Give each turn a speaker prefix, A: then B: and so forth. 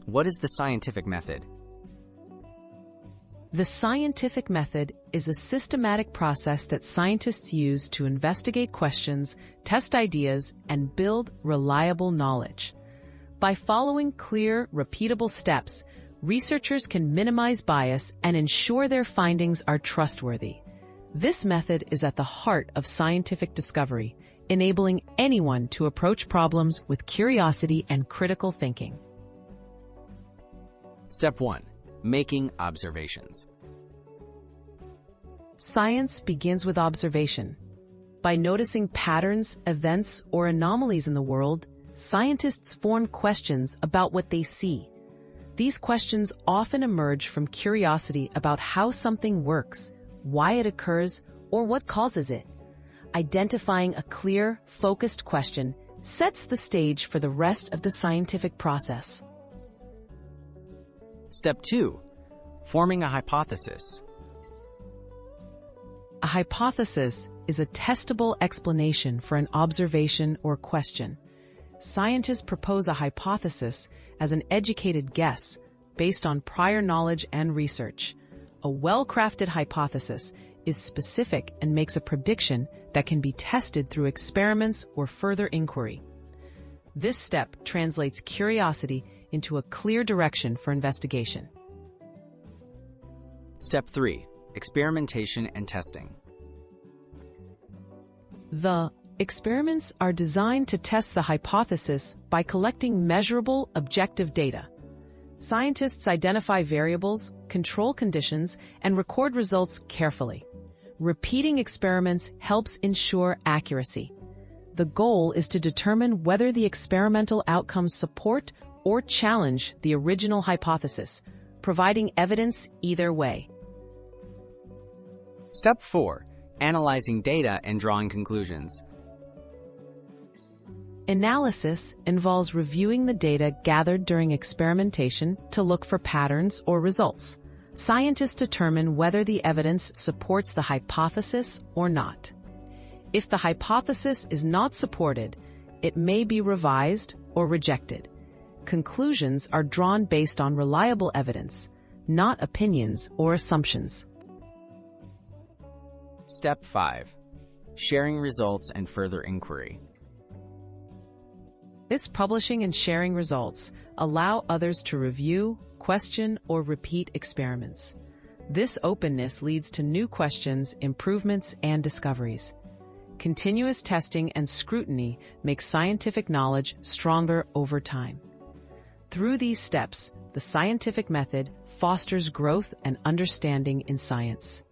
A: What is the scientific method?
B: The scientific method is a systematic process that scientists use to investigate questions, test ideas, and build reliable knowledge. By following clear, repeatable steps, researchers can minimize bias and ensure their findings are trustworthy. This method is at the heart of scientific discovery, enabling anyone to approach problems with curiosity and critical thinking.
A: Step 1. Making observations.
B: Science begins with observation. By noticing patterns, events, or anomalies in the world, scientists form questions about what they see. These questions often emerge from curiosity about how something works, why it occurs, or what causes it. Identifying a clear, focused question sets the stage for the rest of the scientific process.
A: Step 2. Forming a hypothesis.
B: A hypothesis is a testable explanation for an observation or question. Scientists propose a hypothesis as an educated guess based on prior knowledge and research. A well-crafted hypothesis is specific and makes a prediction that can be tested through experiments or further inquiry. This step translates curiosity into a clear direction for investigation.
A: Step 3. Experimentation and testing.
B: The experiments are designed to test the hypothesis by collecting measurable, objective data. Scientists identify variables, control conditions, and record results carefully. Repeating experiments helps ensure accuracy. The goal is to determine whether the experimental outcomes support or challenge the original hypothesis, providing evidence either way.
A: Step 4. Analyzing data and drawing conclusions.
B: Analysis involves reviewing the data gathered during experimentation to look for patterns or results. Scientists determine whether the evidence supports the hypothesis or not. If the hypothesis is not supported, it may be revised or rejected. Conclusions are drawn based on reliable evidence, not opinions or assumptions.
A: Step 5. Sharing results and further inquiry.
B: This publishing and sharing results allow others to review, question, or repeat experiments. This openness leads to new questions, improvements, and discoveries. Continuous testing and scrutiny make scientific knowledge stronger over time. Through these steps, the scientific method fosters growth and understanding in science.